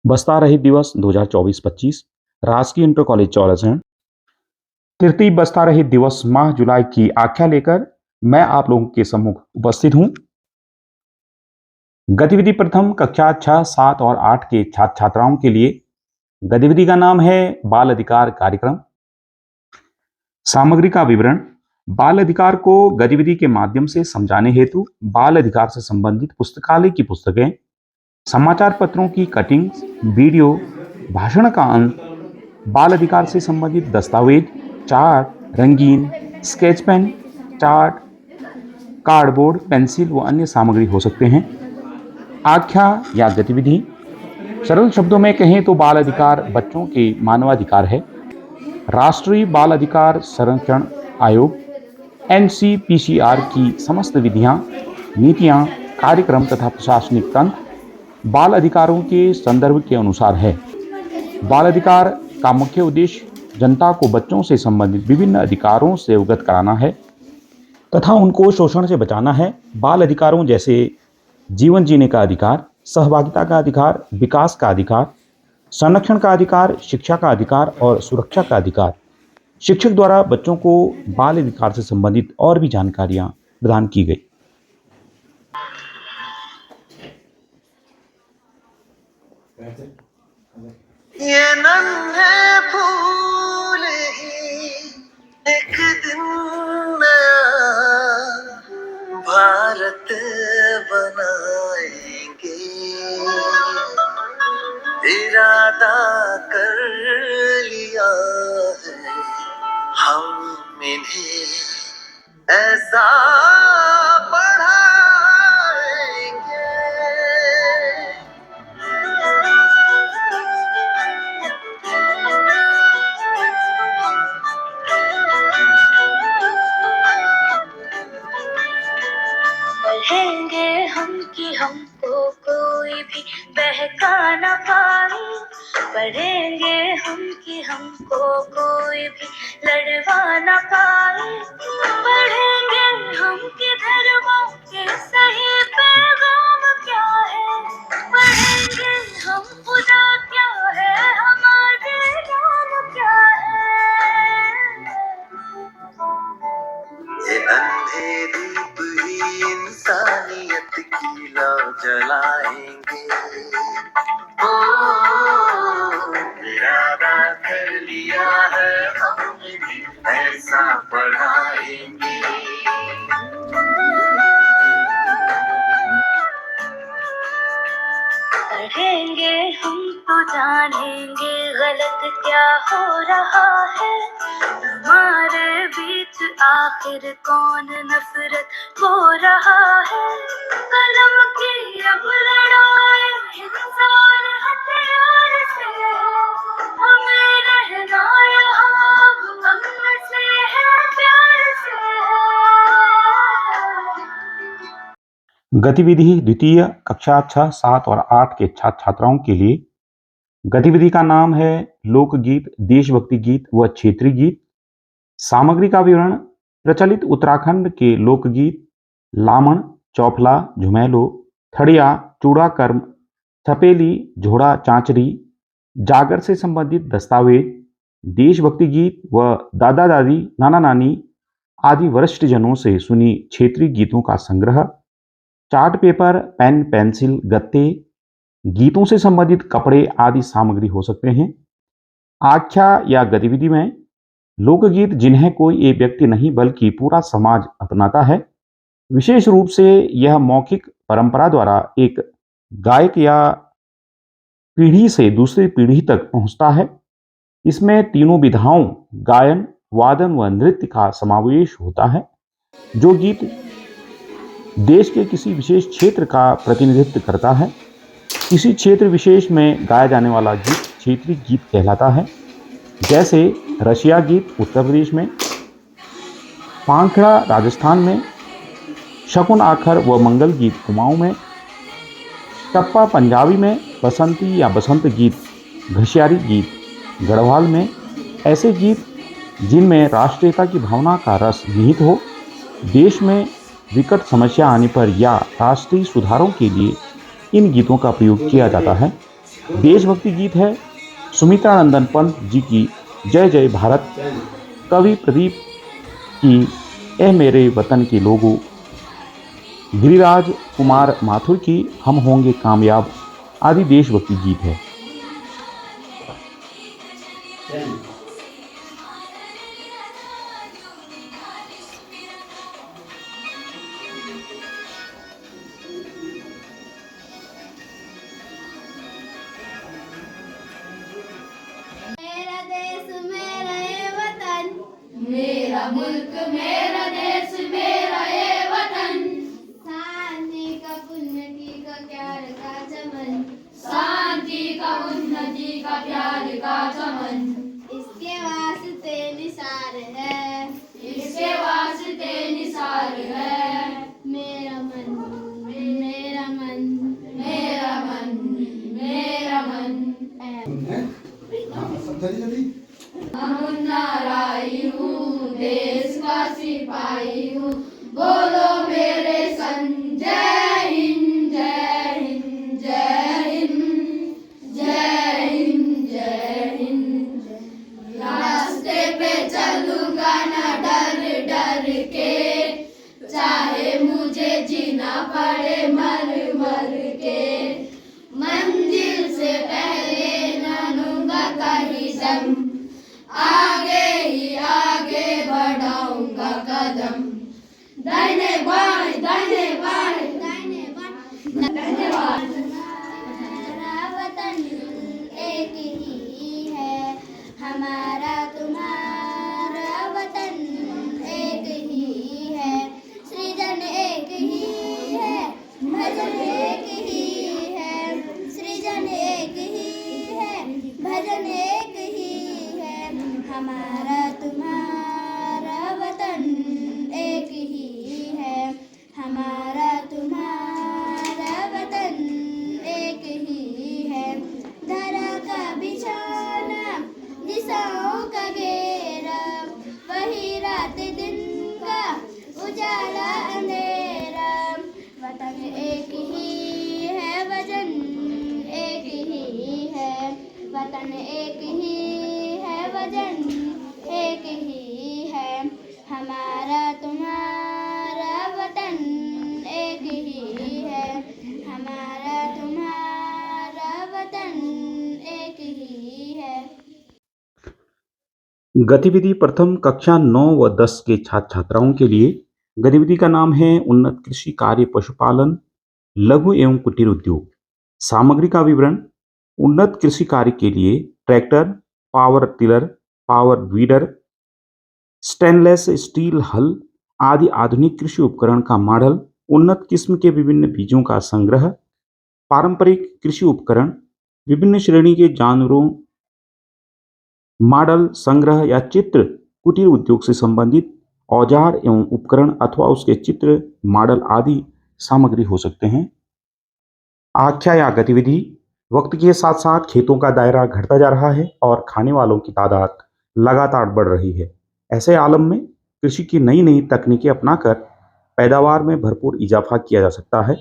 बस्ता रहित दिवस 2024-25 राजकीय इंटर कॉलेज चौरसहन तृतीय बस्ता रहित दिवस माह जुलाई की आख्या लेकर मैं आप लोगों के सम्मुख उपस्थित हूं। गतिविधि प्रथम कक्षा 6, 7 और 8 के छात्र छात्राओं के लिए गतिविधि का नाम है बाल अधिकार कार्यक्रम। सामग्री का विवरण। बाल अधिकार को गतिविधि के माध्यम से समझाने हेतु बाल अधिकार से संबंधित पुस्तकालय की पुस्तकें, समाचार पत्रों की कटिंग, वीडियो, भाषण का अंक, बाल अधिकार से संबंधित दस्तावेज, चार्ट, रंगीन sketch pen, chart, cardboard, pencil व अन्य सामग्री हो सकते हैं। आख्या या गतिविधि। सरल शब्दों में कहें तो बाल अधिकार बच्चों के मानवाधिकार है। राष्ट्रीय बाल अधिकार संरक्षण आयोग NCPCR की समस्त विधियां, नीतियां, कार्यक्रम तथा प्रशासनिक तंत्र बाल अधिकारों के संदर्भ के अनुसार है। बाल अधिकार का मुख्य उद्देश्य जनता को बच्चों से संबंधित विभिन्न अधिकारों से अवगत कराना है तथा उनको शोषण से बचाना है। बाल अधिकारों जैसे जीवन जीने का अधिकार, सहभागिता का अधिकार, विकास का अधिकार, संरक्षण का अधिकार, शिक्षा का अधिकार और सुरक्षा का अधिकार। शिक्षक द्वारा बच्चों को बाल अधिकार से संबंधित और भी जानकारियां प्रदान की गई। ये नन्हे फूल ही एक दिन नया भारत बनाएंगे, इरादा कर लिया है हम इन्हें ऐसा पढ़ेंगे हम कि हमको कोई भी बहका न पाए, पढ़ेंगे हम कि हमको कोई भी लड़वा न पाए, पढ़ेंगे हम कि धर्मों के सही पैगाम क्या है, पढ़ेंगे हम खुदा क्या है, हमारे नाम क्या है। ये नन्हे दीप ही इंसानियत की लौ जलाएंगे, ओ इरादा कर लिया है हम भी ऐसा पढ़ाएंगे। पढ़ेंगे हम तो जानेंगे गलत क्या हो रहा है, हमारे बीच आखिर कौन नफरत हो रहा है, कलम की अब लड़ाई इंसान हथियार से है, हमें रहना यहाँ अमन से है, प्यार से है। गतिविधि द्वितीय कक्षा 6, 7 और 8 के छात्र छात्राओं के लिए गतिविधि का नाम है लोकगीत, देशभक्ति गीत व क्षेत्रीय गीत। सामग्री का विवरण। प्रचलित उत्तराखंड के लोकगीत लामण, चौफला, झुमेलो, थड़िया, चूड़ा कर्म, थपेली, झोड़ा चांचरी, जागर से संबंधित दस्तावेज, देशभक्ति गीत व दादा दादी, नाना नानी आदि वरिष्ठ जनों से सुनी क्षेत्रीय गीतों का संग्रह, चार्ट पेपर, पेन, पेंसिल, गत्ते, गीतों से संबंधित कपड़े आदि सामग्री हो सकते हैं। आख्या या गतिविधि में लोकगीत जिन्हें कोई एक व्यक्ति नहीं बल्कि पूरा समाज अपनाता है। विशेष रूप से यह मौखिक परंपरा द्वारा एक गायक या पीढ़ी से दूसरी पीढ़ी तक पहुंचता है। इसमें तीनों विधाओं गायन, वादन व नृत्य का समावेश होता है। जो गीत देश के किसी विशेष क्षेत्र का प्रतिनिधित्व करता है। किसी क्षेत्र विशेष में गाया जाने वाला गीत क्षेत्रीय गीत कहलाता है। जैसे रशिया गीत उत्तर प्रदेश में, पांखड़ा राजस्थान में, शकुन आखर व मंगल गीत कुमाऊं में, टप्पा पंजाबी में, बसंती या बसंत गीत घसियारी गीत गढ़वाल में। ऐसे गीत जिनमें राष्ट्रीयता की भावना का रस निहित हो, देश में विकट समस्या आने पर या राष्ट्रीय सुधारों के लिए इन गीतों का प्रयोग किया जाता है। देशभक्ति गीत है सुमित्रा नंदन पंत जी की जय जय भारत, कवि प्रदीप की ए मेरे वतन के लोगों, गिरिराज कुमार माथुर की हम होंगे कामयाब आदि देशभक्ति गीत है। मेरा देश मेरा ये वतन, मेरा मुल्क मेरा देश मेरा ये वतन, शांति का उन्नति का प्यार का चमन, शांति का उन्नति का प्यार का चमन, इसके वास्ते निसार है, इसके वास्ते निसार है, मेरा मन मेरा मन मेरा मन मेरा मन। नाराई हूँ देश का सिपाही हूँ, बोलो मेरे सन जय हिंद जय हिंद जय हिंद जय हिंद जय हिंद। रास्ते पे चलूंगा न डर डर के, चाहे मुझे जीना पड़े मर मर के, मंजिल से पहले न लूंगा कहीं दम, आगे ही आगे बढ़ाऊंगा कदम, दाहिने बाएं दाहिने बाएं दाहिने बाएं। धन्यवाद। हमारा वतन एक ही है, हमारा तुम्हारा वतन एक ही है, सृजन एक ही है, भजन एक ही है, सृजन एक ही है, भजन एक ही है, हमारा तुम्हारा वतन एक ही है, हमारा तुम्हारा वतन एक ही है, धरा का बिछौना दिशाओं का घेरा, वही रात दिन का उजाला अंधेरा, वतन एक ही है, वजन एक ही है, वतन एक ही है, वजन एक ही है, हमारा तुम्हारा वतन एक ही है, हमारा तुम्हारा वतन एक ही है। गतिविधि प्रथम कक्षा 9 व 10 के छात्र छात्राओं के लिए गतिविधि का नाम है उन्नत कृषि कार्य पशुपालन लघु एवं कुटीर उद्योग। सामग्री का विवरण, उन्नत कृषि कार्य के लिए tractor, power tiller, power weeder, stainless steel हल आदि आधुनिक कृषि उपकरण का मॉडल, उन्नत किस्म के विभिन्न बीजों का संग्रह, पारंपरिक कृषि उपकरण, विभिन्न श्रेणी के जानवरों मॉडल संग्रह या चित्र, कुटीर उद्योग से संबंधित औजार एवं उपकरण अथवा उसके चित्र, मॉडल आदि सामग्री हो सकते हैं। आख्या या गतिविधि, वक्त के साथ साथ खेतों का दायरा घटता जा रहा है और खाने वालों की तादाद लगातार बढ़ रही है। ऐसे आलम में कृषि की नई नई तकनीकें अपनाकर पैदावार में भरपूर इजाफा किया जा सकता है।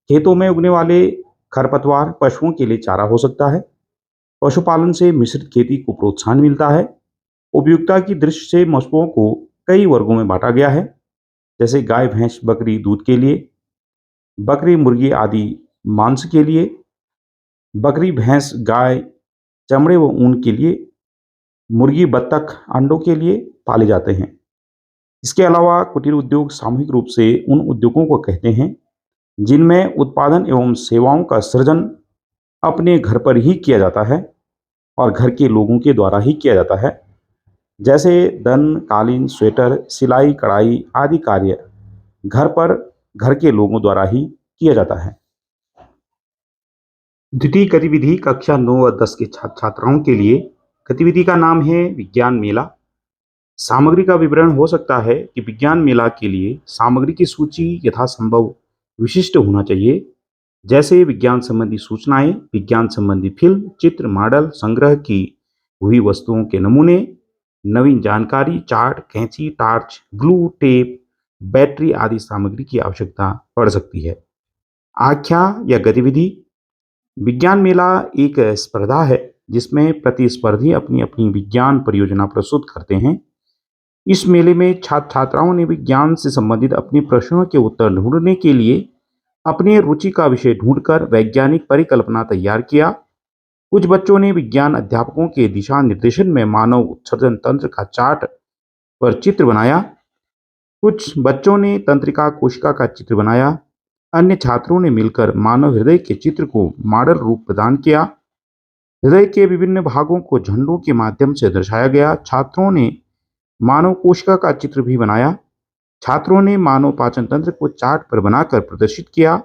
खेतों में उगने वाले खरपतवार पशुओं के लिए चारा हो सकता है। पशुपालन से मिश्रित खेती को प्रोत्साहन मिलता है। उपयुक्तता की दृष्टि से पशुओं को कई वर्गों में बांटा गया है, जैसे गाय भैंस बकरी दूध के लिए, बकरी मुर्गी आदि मांस के लिए, बकरी भैंस गाय चमड़े व ऊन के लिए, मुर्गी बत्तख अंडों के लिए पाले जाते हैं। इसके अलावा कुटीर उद्योग सामूहिक रूप से उन उद्योगों को कहते हैं जिनमें उत्पादन एवं सेवाओं का सृजन अपने घर पर ही किया जाता है और घर के लोगों के द्वारा ही किया जाता है, जैसे दन, कालीन, स्वेटर, सिलाई, कढ़ाई आदि कार्य घर पर घर के लोगों द्वारा ही किया जाता है। द्वितीय गतिविधि कक्षा 9 और 10 के छात्र छात्राओं के लिए गतिविधि का नाम है विज्ञान मेला। सामग्री का विवरण हो सकता है कि विज्ञान मेला के लिए सामग्री की सूची यथासंभव विशिष्ट होना चाहिए, जैसे विज्ञान संबंधी सूचनाएं, विज्ञान संबंधी फिल्म, चित्र, मॉडल, संग्रह की हुई वस्तुओं के नमूने, नवीन जानकारी, चार्ट, कैंची, टार्च, ग्लू, टेप, बैटरी आदि सामग्री की आवश्यकता पड़ सकती है। आख्या या गतिविधि, विज्ञान मेला एक स्पर्धा है जिसमें प्रतिस्पर्धी अपनी अपनी विज्ञान परियोजना प्रस्तुत करते हैं। इस मेले में छात्र छात्राओं ने विज्ञान से संबंधित अपने प्रश्नों के उत्तर ढूंढने के लिए अपने रुचि का विषय ढूंढकर वैज्ञानिक परिकल्पना तैयार किया। कुछ बच्चों ने विज्ञान अध्यापकों के दिशा निर्देशन में मानव उत्सर्जन तंत्र का चार्ट पर चित्र बनाया। कुछ बच्चों ने तंत्रिका कोशिका का चित्र बनाया। अन्य छात्रों ने मिलकर मानव हृदय के चित्र को मॉडल रूप प्रदान किया। हृदय के विभिन्न भागों को झंडों के माध्यम से दर्शाया गया। छात्रों ने मानव कोशिका का चित्र भी बनाया। छात्रों ने मानव पाचन तंत्र को चार्ट पर बनाकर प्रदर्शित किया।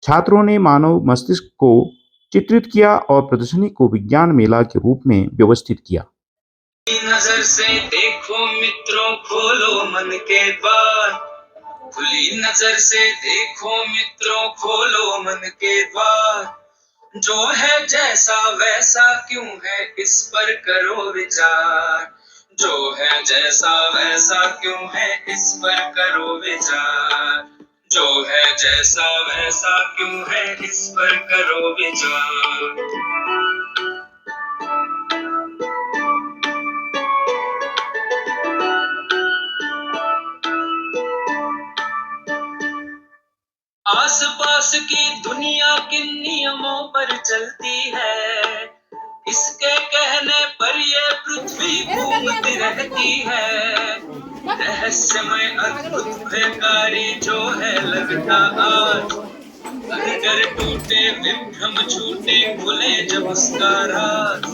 छात्रों ने मानव मस्तिष्क को चित्रित किया और प्रदर्शनी को विज्ञान मेला के रूप में व्यवस्थित किया। नजर से देखो मित्रों, खोलो मन के द्वार। खुली नजर से देखो मित्रों, खोलो मन के द्वार। जो है जैसा वैसा क्यों है, इस पर करो विचार। जो है जैसा वैसा क्यों है, इस पर करो विचार। जो है जैसा वैसा क्यों है, इस पर करो विचार। आसपास की दुनिया किन नियमों पर चलती है, इसके कहने पर ये पृथ्वी घूमती रहती है। रहस्यमय अद्भुत भयकारी जो है लगता आज, अगर टूटे विभ्रम छूटे खुले जब उसका राज।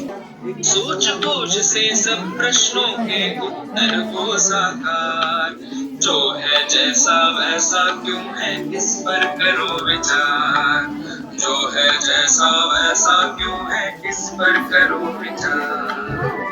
सूझबूझ से सब प्रश्नों के उत्तर हो साकार। जो है जैसा वैसा क्यों है, इस पर करो विचार। जो है जैसा वैसा क्यों है, इस पर करो विचार।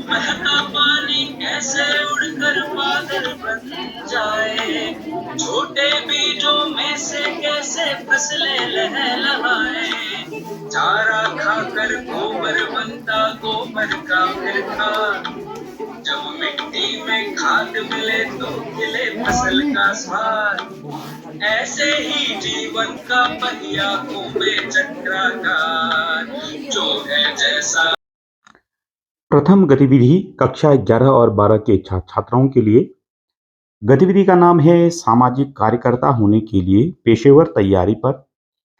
महका पानी कैसे उड़कर बादल बन जाए, छोटे बीजों में से कैसे फसलें लहलहाए। चारा खाकर गोबर बनता गोबर का फिर खाद, जब मिट्टी में खाद मिले तो खिले फसल का स्वाद। ऐसे ही जीवन का पहिया घूमे चक्राकार। जो है जैसा प्रथम गतिविधि कक्षा 11 और 12 के छात्र छात्राओं के लिए। गतिविधि का नाम है सामाजिक कार्यकर्ता होने के लिए पेशेवर तैयारी पर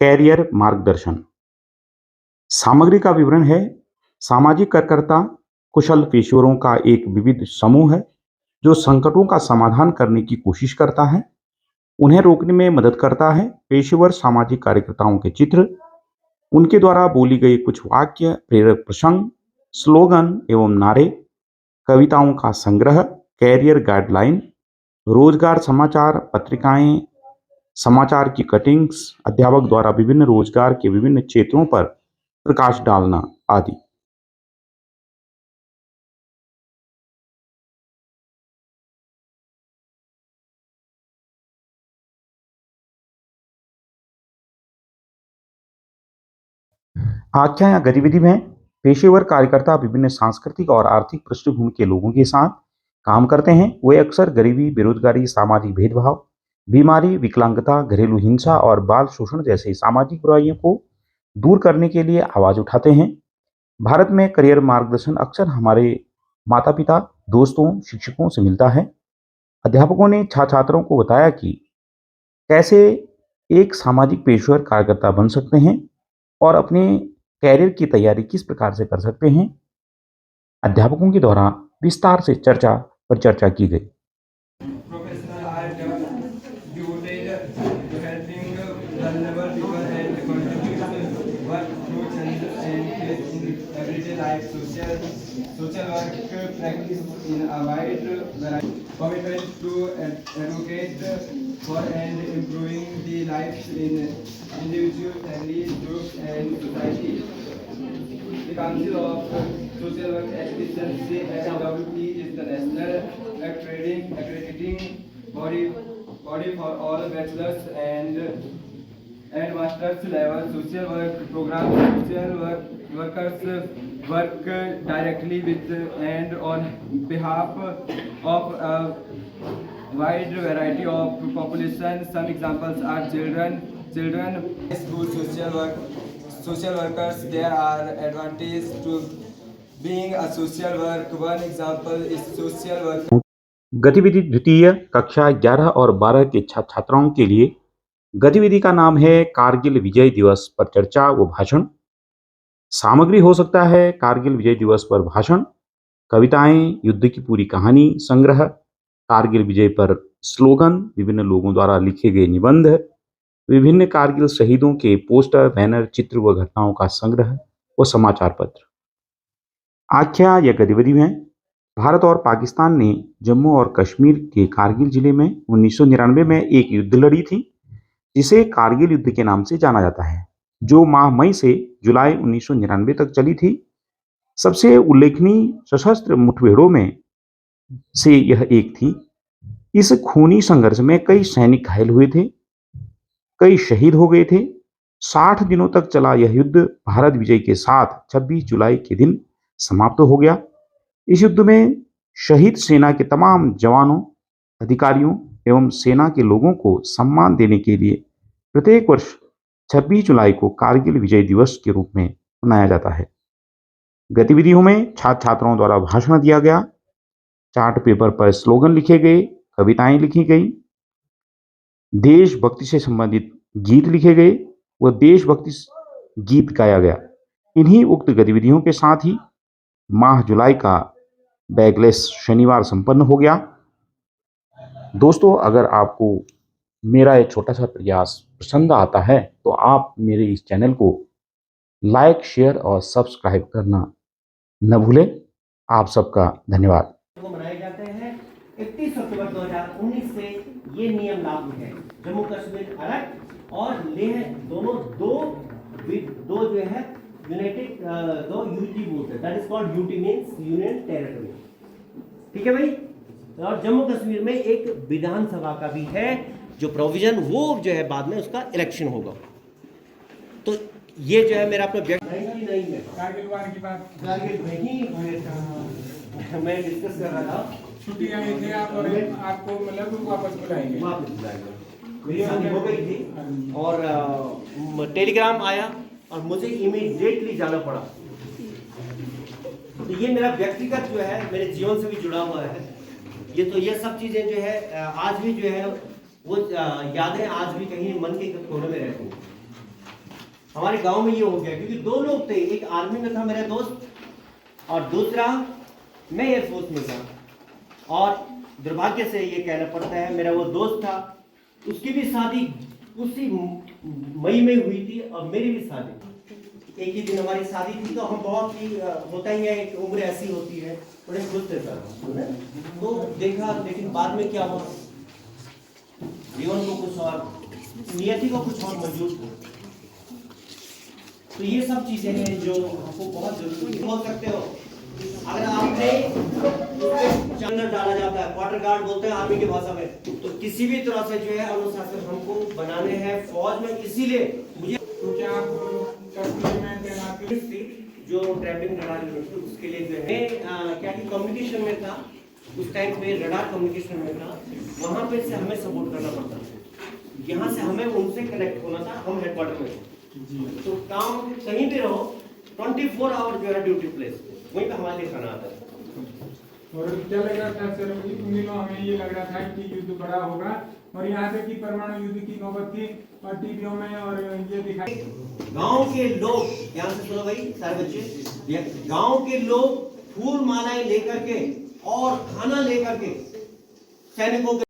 कैरियर मार्गदर्शन। सामग्री का विवरण है। सामाजिक कार्यकर्ता कुशल पेशेवरों का एक विविध समूह है जो संकटों का समाधान करने की कोशिश करता है, उन्हें रोकने में मदद करता है। पेशेवर सामाजिक कार्यकर्ताओं के चित्र, उनके द्वारा बोली गई कुछ वाक्य, प्रेरक प्रसंग, स्लोगन एवं नारे, कविताओं का संग्रह, कैरियर गाइडलाइन, रोजगार समाचार पत्रिकाएं, समाचार की कटिंग्स, अध्यापक द्वारा विभिन्न रोजगार के विभिन्न क्षेत्रों पर प्रकाश डालना आदि। आख्या या गतिविधि में पेशेवर कार्यकर्ता विभिन्न सांस्कृतिक और आर्थिक पृष्ठभूमि के लोगों के साथ काम करते हैं। वे अक्सर गरीबी, बेरोजगारी, सामाजिक भेदभाव, बीमारी, विकलांगता, घरेलू हिंसा और बाल शोषण जैसे सामाजिक बुराइयों को दूर करने के लिए आवाज उठाते हैं। भारत में करियर मार्गदर्शन अक्सर हमारे माता पिता, दोस्तों, शिक्षकों से मिलता है। अध्यापकों ने छात्र छात्रों को बताया कि कैसे एक सामाजिक पेशेवर कार्यकर्ता बन सकते हैं और अपने कैरियर की तैयारी किस प्रकार से कर सकते हैं। अध्यापकों के द्वारा विस्तार से चर्चा की गई। Professional are devoted to helping vulnerable people and contribute work through challenges and faith in everyday life. Social work practice in a wide variety. Commitment to advocate for and improving the lives in individuals, families, groups, and society. The Council of Social Work Efficiency (SWP) is the national accrediting body for all bachelor's and and master's level social work program. Workers work directly with and on behalf of a wide variety of population. Some examples are children, school social workers. There are advantages to being a social work. One example is social work. गतिविधि द्वितीय कक्षा 11 और 12 के छात्र छात्राओं के लिए गतिविधि का नाम है कारगिल विजय दिवस पर चर्चा व भाषण। सामग्री हो सकता है कारगिल विजय दिवस पर भाषण, कविताएं, युद्ध की पूरी कहानी संग्रह, कारगिल विजय पर स्लोगन, विभिन्न लोगों द्वारा लिखे गए निबंध, विभिन्न कारगिल शहीदों के पोस्टर, बैनर, चित्र व घटनाओं का संग्रह व समाचार पत्र। आख्या या गतिविधि में भारत और पाकिस्तान ने जम्मू और कश्मीर के कारगिल जिले में 1999 में एक युद्ध लड़ी थी, जिसे कारगिल युद्ध के नाम से जाना जाता है, जो माह मई से जुलाई 1999 तक चली थी। सबसे उल्लेखनीय सशस्त्र मुठभेड़ों में से यह एक थी। इस खूनी संघर्ष में कई सैनिक घायल हुए थे, कई शहीद हो गए थे। 60 दिनों तक चला यह युद्ध भारत विजय के साथ 26 जुलाई के दिन समाप्त हो गया। इस युद्ध में शहीद सेना के तमाम जवानों, अधिकारियों एवं सेना के लोगों को सम्मान देने के लिए प्रत्येक वर्ष 26 जुलाई को कारगिल विजय दिवस के रूप में मनाया जाता है। गतिविधियों में छात्र छात्राओं द्वारा भाषण दिया गया, चार्ट पेपर पर स्लोगन लिखे गए, कविताएं लिखी गई, देशभक्ति से संबंधित गीत लिखे गए व देशभक्ति गीत गाया गया। इन्हीं उक्त गतिविधियों के साथ ही माह जुलाई का बैगलेस शनिवार संपन्न हो गया। दोस्तों, अगर आपको मेरा ये छोटा सा प्रयास पसंद आता है तो आप मेरे इस चैनल को लाइक, शेयर और सब्सक्राइब करना न भूलें। आप सबका धन्यवाद। को मनाए जाते हैं। 31 अक्टूबर 2019 से ये नियम लागू है। जम्मू कश्मीर अलग और लेह दोनों दो जो है यूनाइटेड दो यूटी बोलते हैं। That is called UT means union territory. ठीक है भाई। और जम्मू कश्मीर में एक विधानसभा का भी है जो प्रोविजन, वो जो है बाद में उसका इलेक्शन होगा। तो ये जो है मेरा अपना व्यक्ति 99 में कारगिल वार की बात, कारगिल में ही मैं डिस्कस कर रहा था। छुट्टी आई थी आप और आपको मतलब वापस बुलाएंगे। वापस बुलाएंगे। मेरी शादी हो गई थी और टेलीग्राम आया और मुझे इमीडिएटली जाना पड़ा। तो ये मेरा व्यक्तिगत जो है मेरे जीवन से भी जुड़ा हुआ है। ये सब चीजें जो है आज भी जो है वो यादें आज भी कहीं मन के कोने में रहती हैं। हमारे गांव में ये हो गया क्योंकि दो लोग थे, एक आर्मी में था मेरा दोस्त और दूसरा मैं एयरफोर्स में था। और दुर्भाग्य से ये कहना पड़ता है, मेरा वो दोस्त था, उसकी भी शादी उसी मई में हुई थी और मेरी भी शादी एक ही दिन हमारी शादी थी। तो हम बहुत ही होता ही है, एक उम्र ऐसी होती है, बड़े खुश थे सर। तो देखा, लेकिन बाद में क्या हुआ, जीवन को कुछ और, नियति को कुछ और मंजूर हो। तो ये सब चीजें हैं जो आपको बहुत जरूरी हो सकते हो। अगर आपने चंदर डाला जाता है, क्वार्टर गार्ड बोलते हैं आर्मी की भाषा में, तो किसी भी तरह से जो है अनुशासन हमको बनाने हैं फौज में। इसीलिए मुझे तो क्या आप कश्मीर में तैनात जो ट्रैवलिंग रडार यूनिट उसके लिए जो है क्या कि कम्युनिकेशन में था, उस टाइम पे रडार कम्युनिकेशन में था, वहां पे से हमें सपोर्ट करना पड़ता था। यहाँ से हमें उनसे कनेक्ट होना था, हम हेडक्वार्टर में थे। तो काम कहीं भी रहो 24 आवर जो है ड्यूटी प्लेस वहीं पे हमारे लिए खाना आता है। और क्या लग रहा था सर, उन दिनों हमें ये लग रहा था कि युद्ध बड़ा होगा और यहाँ तक कि परमाणु युद्ध की नौबत थी और टीवियों में और ये दिखाई। गांव के लोग, ध्यान से सुनो भाई सारे बच्चे, गांव के लोग फूल मालाएं लेकर के और खाना लेकर के सैनिकों के